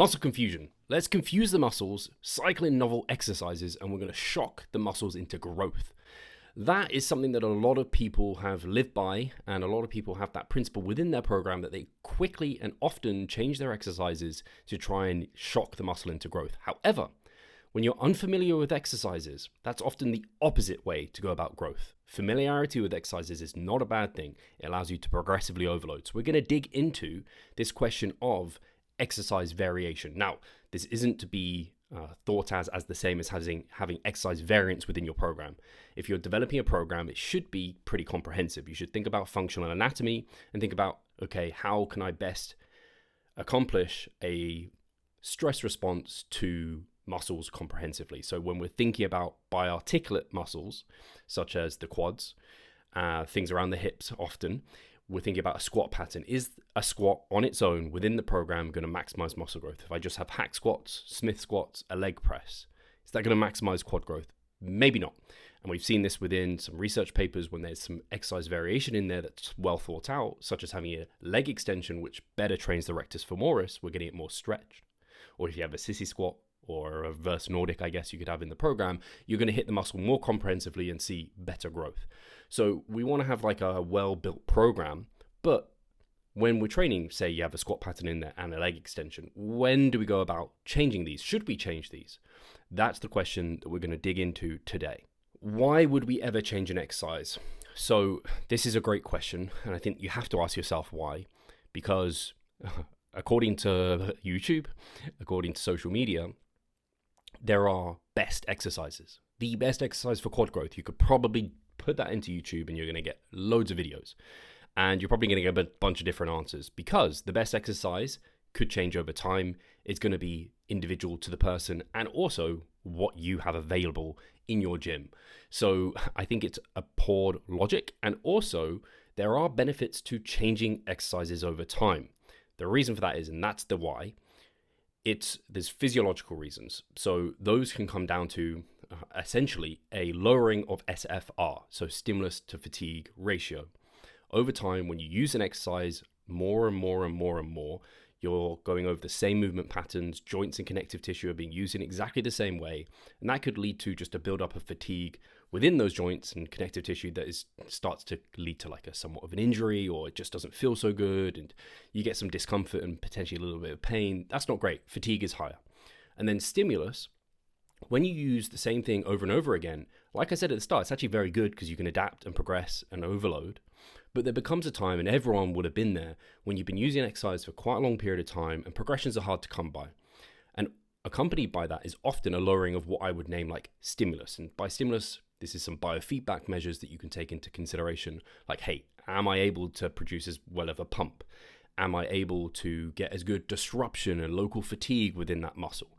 Muscle confusion. Let's confuse the muscles, cycle in novel exercises, and we're going to shock the muscles into growth. That is something that a lot of people have lived by, and a lot of people have that principle within their program that they quickly and often change their exercises to try and shock the muscle into growth. However, when you're unfamiliar with exercises, that's often the opposite way to go about growth. Familiarity with exercises is not a bad thing. It allows you to progressively overload. So we're going to dig into this question of exercise variation. Now, this isn't to be thought as the same as having exercise variance within your program. If you're developing a program, it should be pretty comprehensive. You should think about functional anatomy and think about, okay, how can I best accomplish a stress response to muscles comprehensively? So when we're thinking about biarticulate muscles, such as the quads, things around the hips often, we're thinking about a squat pattern. Is a squat on its own within the program going to maximize muscle growth? If I just have hack squats, Smith squats, a leg press, is that going to maximize quad growth? Maybe not. And we've seen this within some research papers when there's some exercise variation in there that's well thought out, such as having a leg extension, which better trains the rectus femoris, we're getting it more stretched. Or if you have a sissy squat or a reverse Nordic, I guess you could have in the program, you're going to hit the muscle more comprehensively and see better growth. So we want to have like a well-built program, but when we're training, say you have a squat pattern in there and a leg extension, when do we go about changing these? Should we change these? That's the question that we're going to dig into today. Why would we ever change an exercise? So this is a great question, and I think you have to ask yourself why, because according to YouTube, according to social media, there are best exercises. The best exercise for quad growth. You could probably put that into YouTube and you're going to get loads of videos. And you're probably going to get a bunch of different answers because the best exercise could change over time. It's going to be individual to the person and also what you have available in your gym. So I think it's a poor logic. And also there are benefits to changing exercises over time. The reason for that is, and that's the why, there's physiological reasons. So those can come down to essentially a lowering of SFR, so stimulus to fatigue ratio. Over time, when you use an exercise more and more and more and more, you're going over the same movement patterns, joints and connective tissue are being used in exactly the same way, and that could lead to just a buildup of fatigue within those joints and connective tissue that starts to lead to like a somewhat of an injury, or it just doesn't feel so good, and you get some discomfort and potentially a little bit of pain. That's not great. Fatigue is higher. And then stimulus, when you use the same thing over and over again, like I said at the start, it's actually very good because you can adapt and progress and overload. But there becomes a time, and everyone would have been there, when you've been using exercise for quite a long period of time and progressions are hard to come by. And accompanied by that is often a lowering of what I would name like stimulus. And by stimulus, this is some biofeedback measures that you can take into consideration. Like, hey, am I able to produce as well of a pump? Am I able to get as good disruption and local fatigue within that muscle?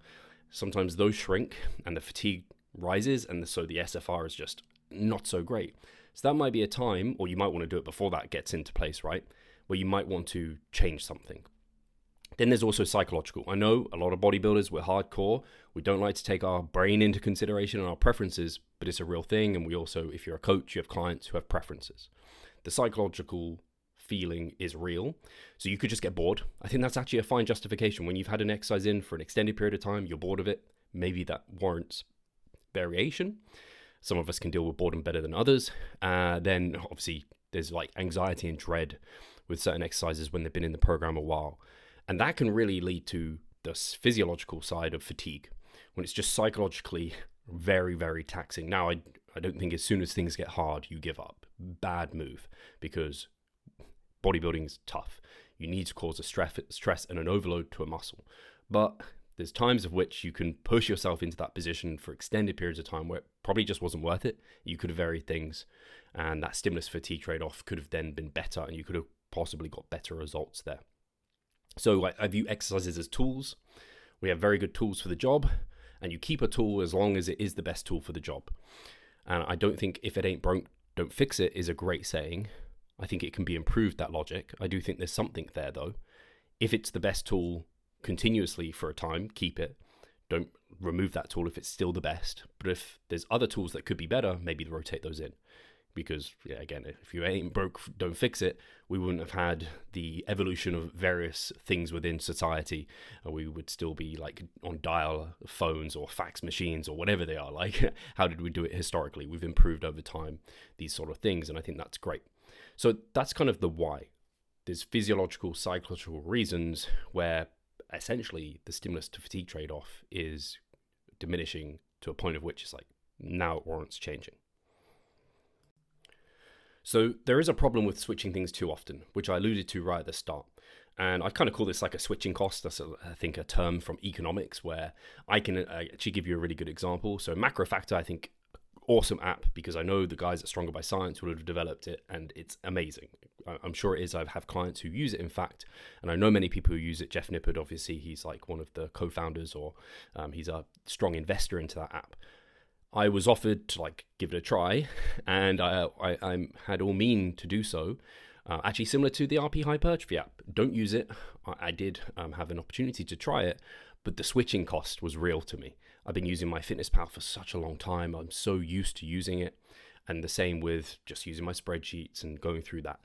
Sometimes those shrink and the fatigue rises, and so the SFR is just not so great. So that might be a time, or you might want to do it before that gets into place, right? Where you might want to change something. Then there's also psychological. I know a lot of bodybuilders, we're hardcore. We don't like to take our brain into consideration and our preferences, but it's a real thing. And we also, if you're a coach, you have clients who have preferences. The psychological feeling is real. So you could just get bored. I think that's actually a fine justification. When you've had an exercise in for an extended period of time, you're bored of it. Maybe that warrants variation. Some of us can deal with boredom better than others. Then obviously there's like anxiety and dread with certain exercises when they've been in the program a while. And that can really lead to the physiological side of fatigue, when it's just psychologically very, very taxing. Now, I don't think as soon as things get hard, you give up. Bad move, because bodybuilding is tough. You need to cause a stress and an overload to a muscle. But there's times of which you can push yourself into that position for extended periods of time where it probably just wasn't worth it. You could have varied things, and that stimulus fatigue trade-off could have then been better, and you could have possibly got better results there. So I view exercises as tools. We have very good tools for the job, and you keep a tool as long as it is the best tool for the job. And I don't think if it ain't broke, don't fix it is a great saying. I think it can be improved, that logic. I do think there's something there though. If it's the best tool continuously for a time, keep it. Don't remove that tool if it's still the best. But if there's other tools that could be better, maybe rotate those in. because, yeah, again, if you ain't broke, don't fix it, we wouldn't have had the evolution of various things within society. We would still be like on dial phones or fax machines or whatever they are. Like, how did we do it historically? We've improved over time, these sort of things, and I think that's great. So that's kind of the why. There's physiological, psychological reasons where essentially the stimulus to fatigue trade-off is diminishing to a point of which it's like, now it warrants changing. So there is a problem with switching things too often, which I alluded to right at the start. And I kind of call this like a switching cost. That's, I think, a term from economics where I can actually give you a really good example. So MacroFactor, I think, awesome app, because I know the guys at Stronger by Science would have developed it, and it's amazing. I'm sure it is. I have clients who use it, in fact, and I know many people who use it. Jeff Nippard, obviously, he's like one of the co-founders, or he's a strong investor into that app. I was offered to like give it a try, and I had all mean to do so. Actually, similar to the RP Hypertrophy app. Don't use it. I did have an opportunity to try it, but the switching cost was real to me. I've been using MyFitnessPal for such a long time. I'm so used to using it, and the same with just using my spreadsheets and going through that.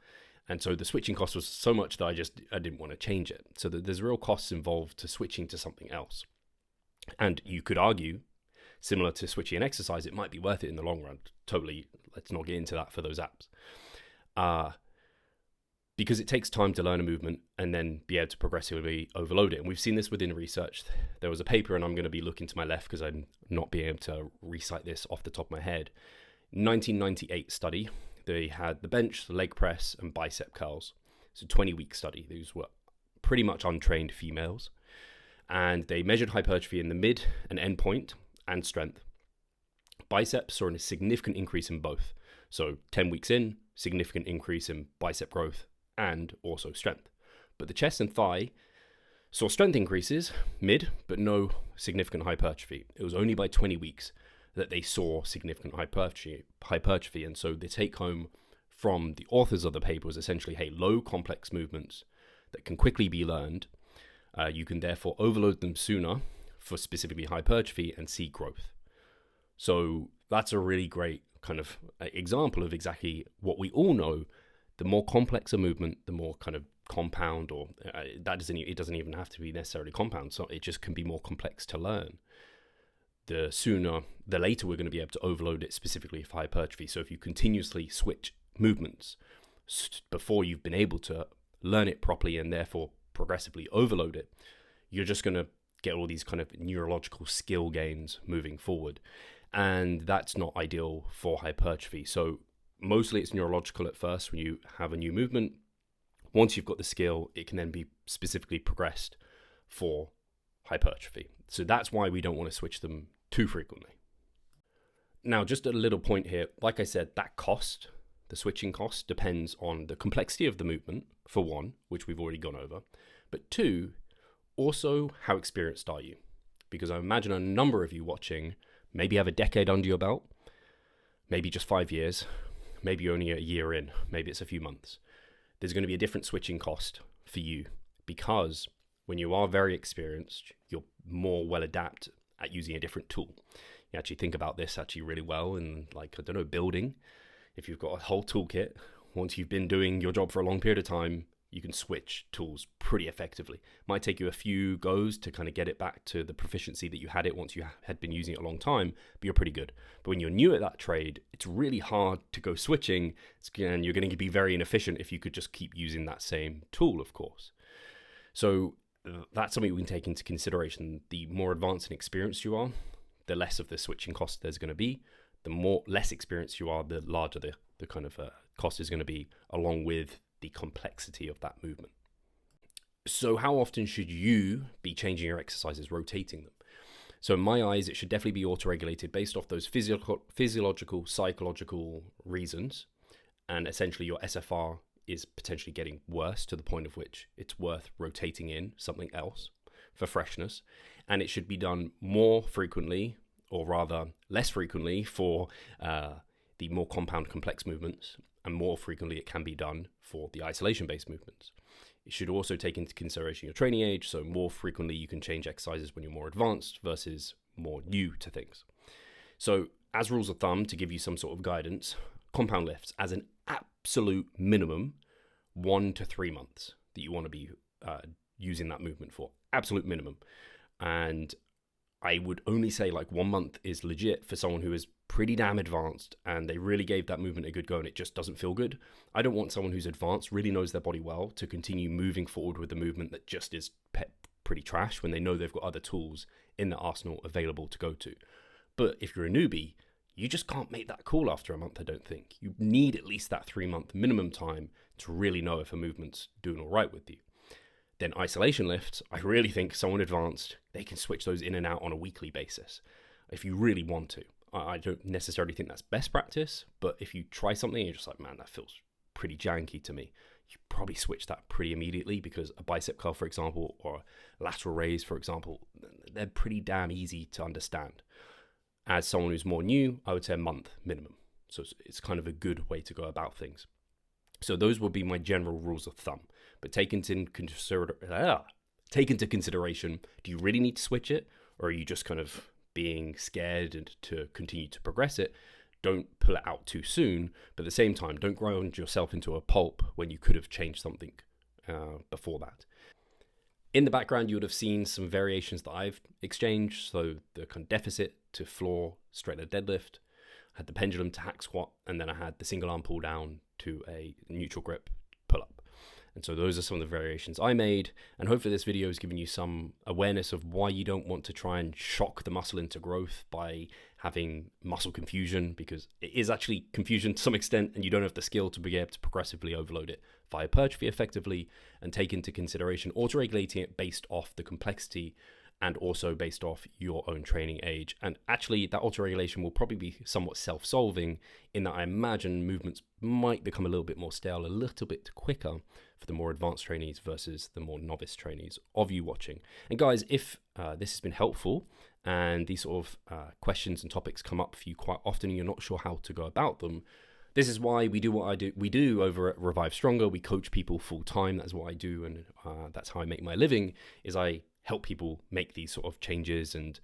And so the switching cost was so much that I didn't want to change it. So there's real costs involved to switching to something else. And you could argue, similar to switching an exercise, it might be worth it in the long run. Totally, let's not get into that for those apps. Because it takes time to learn a movement and then be able to progressively overload it. And we've seen this within research. There was a paper, and I'm going to be looking to my left because I'm not being able to recite this off the top of my head. 1998 study. They had the bench, the leg press, and bicep curls. It's a 20-week study. These were pretty much untrained females. And they measured hypertrophy in the mid and end point and strength. Biceps saw a significant increase in both. So 10 weeks in, significant increase in bicep growth and also strength. But the chest and thigh saw strength increases mid, but no significant hypertrophy. It was only by 20 weeks that they saw significant hypertrophy. And so the take home from the authors of the paper was essentially, hey, low complex movements that can quickly be learned. You can therefore overload them sooner for specifically hypertrophy and see growth. So that's a really great kind of example of exactly what we all know. The more complex a movement, the more kind of compound, or it doesn't even have to be necessarily compound. So it just can be more complex to learn. The later we're going to be able to overload it specifically for hypertrophy. So if you continuously switch movements before you've been able to learn it properly and therefore progressively overload it, you're just going to get all these kind of neurological skill gains moving forward. And that's not ideal for hypertrophy. So mostly it's neurological at first when you have a new movement. Once you've got the skill, it can then be specifically progressed for hypertrophy. So that's why we don't want to switch them too frequently. Now, just a little point here. Like I said, that cost, the switching cost, depends on the complexity of the movement, for one, which we've already gone over. But two, also how experienced are you? Because I imagine a number of you watching maybe have a decade under your belt, maybe just 5 years, maybe only a year in, maybe it's a few months. There's going to be a different switching cost for you, because when you are very experienced, you're more well adapted at using a different tool. You actually think about this actually really well in, like, I don't know, building. If you've got a whole toolkit, once you've been doing your job for a long period of time, you can switch tools pretty effectively. Might take you a few goes to kind of get it back to the proficiency that you had it once you had been using it a long time, but you're pretty good. But when you're new at that trade, it's really hard to go switching, and you're going to be very inefficient if you could just keep using that same tool, of course. So that's something we can take into consideration. The more advanced and experienced you are, the less of the switching cost there's going to be. The less experienced you are, the larger the kind of cost is going to be, along with the complexity of that movement. So how often should you be changing your exercises, rotating them? So in my eyes, it should definitely be auto-regulated based off those physiological, psychological reasons. And essentially your SFR is potentially getting worse to the point of which it's worth rotating in something else for freshness. And it should be done more frequently, or rather less frequently, for the more compound complex movements, and more frequently it can be done for the isolation-based movements. It should also take into consideration your training age, so more frequently you can change exercises when you're more advanced versus more new to things. So as rules of thumb, to give you some sort of guidance, compound lifts as an absolute minimum 1 to 3 months that you want to be using that movement for. Absolute minimum. And I would only say like 1 month is legit for someone who is pretty damn advanced and they really gave that movement a good go and it just doesn't feel good. I don't want someone who's advanced, really knows their body well, to continue moving forward with the movement that just is pretty trash when they know they've got other tools in the arsenal available to go to. But if you're a newbie, you just can't make that call after a month, I don't think. You need at least that 3 month minimum time to really know if a movement's doing all right with you. Then isolation lifts, I really think someone advanced, they can switch those in and out on a weekly basis if you really want to. I don't necessarily think that's best practice, but if you try something and you're just like, man, that feels pretty janky to me, you probably switch that pretty immediately, because a bicep curl, for example, or lateral raise, for example, they're pretty damn easy to understand. As someone who's more new, I would say a month minimum. So it's kind of a good way to go about things. So those would be my general rules of thumb. But take into consideration, do you really need to switch it? Or are you just kind of being scared and to continue to progress it? Don't pull it out too soon. But at the same time, don't grind yourself into a pulp when you could have changed something before that. In the background, you would have seen some variations that I've exchanged. So the kind of deficit to floor straight leg deadlift, I had the pendulum to hack squat, and then I had the single arm pull down to a neutral grip pull up. And so those are some of the variations I made. And hopefully this video has given you some awareness of why you don't want to try and shock the muscle into growth by having muscle confusion, because it is actually confusion to some extent, and you don't have the skill to be able to progressively overload it via hypertrophy effectively, and take into consideration auto-regulating it based off the complexity and also based off your own training age. And actually that auto-regulation will probably be somewhat self-solving, in that I imagine movements might become a little bit more stale, a little bit quicker for the more advanced trainees versus the more novice trainees of you watching. And guys, if this has been helpful and these sort of questions and topics come up for you quite often and you're not sure how to go about them, this is why we do what we do over at Revive Stronger. We coach people full time. That's what I do, and that's how I make my living, is I help people make these sort of changes and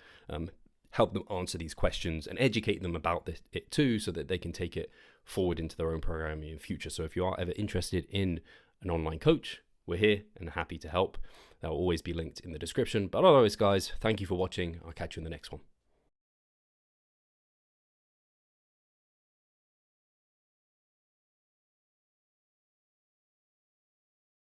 help them answer these questions and educate them about it too, so that they can take it forward into their own programming in the future. So if you are ever interested in an online coach, we're here and happy to help. That will always be linked in the description. But otherwise, guys, thank you for watching. I'll catch you in the next one.